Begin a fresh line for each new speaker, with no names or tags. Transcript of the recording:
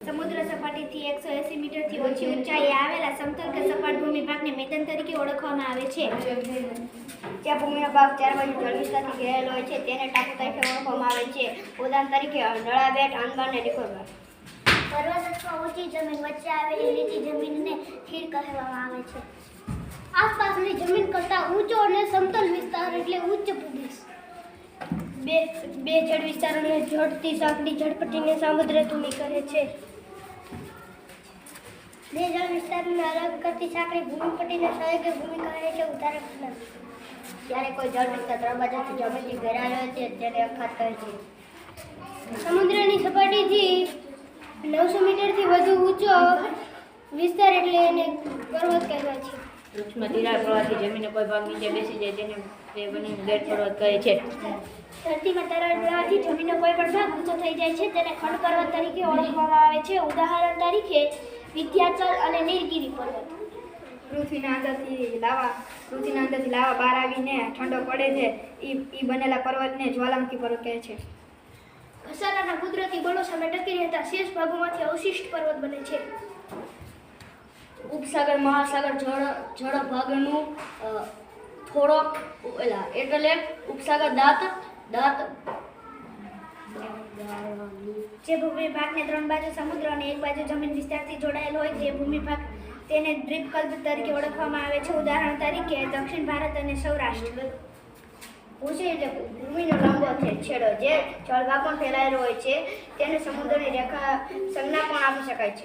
સમુદ્ર સપાટીથી 180 મીટરથી ઓછી ઊંચાઈએ આવેલા સમતલ કે સપાટ ભૂમિ ભાગને મેદાન તરીકે ઓળખવામાં આવે છે.
જ્યાં ભૂમિનો ભાગ ચાર બાજુ જળવિસ્તારથી ઘેરાયેલો હોય છે તેને ટાપુ તરીકે ઓળખવામાં આવે છે. ઉદાહરણ તરીકે નળા બેટ, આંદમાન અને નિકોબાર.
પર્વત અથવા ઊંચી જમીન વચ્ચે આવેલી નીચી જમીનને ખીણ કહેવામાં આવે છે. આસપાસની જમીન કરતાં ઊંચો અને સમતલ વિસ્તાર એટલે ઉચ્ચ પ્રદેશ. બે જળ વિસ્તારોને જોડતી સાંકડી જળપટ્ટીને સામુદ્ર ધૂમિ કહે છે. બે જળ વિસ્તારને અલગ કરતી સાંકડી ભૂમિપટ્ટીને સહયોગી ભૂમિ કહે છે. ઉદાહરણ
જ્યારે કોઈ જળ વિસ્તાર ત્રણ બાજુથી જમીનથી ઘેરાયેલો હોય છે તેને અખાત કહે છે.
સમુદ્રની સપાટીથી 900 મીટરથી વધુ ઊંચો વિસ્તાર એટલે એને પર્વત કહેવાય છે.
વૃક્ષમાં તિરાડ પડવાથી જમીનનો કોઈ ભાગ નીચે બેસી જાય તેને તે બનીને બેટ પર્વત કહે છે.
ધરતીમાં તિરાડ પડવાથી જમીનનો કોઈ પણ ભાગ ઊંચો થઈ જાય છે તેને ખંડ પર્વત તરીકે ઓળખવામાં આવે છે. ઉદાહરણ તરીકે વિંધ્યાચલ અને નીલગિરી પર્વત.
પૃથ્વીના અંદરથી લાવા બહાર આવીને ઠંડો પડે છે. ઈ બનેલા પર્વતને જ્વાલામુખી પર્વત કહે છે.
ઘસારાના કુદરતી બળો સામે ટકી રહેતા શેષ ભાગોમાંથી અવશિષ્ટ પર્વત બને છે.
ઉપસાગર મહાસાગર જળ ભાગનું થોડોક એટલે ઉપસાગર દાંત
જે ભૂમિ ભાગને ત્રણ બાજુ સમુદ્ર અને એક બાજુ જમીન વિસ્તારથી જોડાયેલો હોય તે ભૂમિ ભાગ તેને દ્વીપકલ્પ તરીકે ઓળખવામાં આવે છે. ઉદાહરણ તરીકે દક્ષિણ ભારત અને સૌરાષ્ટ્ર.
ભૂસી એટલે ભૂમિનો લાંબો છેડો જે જળભાગમાં ફેલાયેલો હોય છે તેને સમુદ્રની રેખા સંજ્ઞા પણ આપી શકાય છે.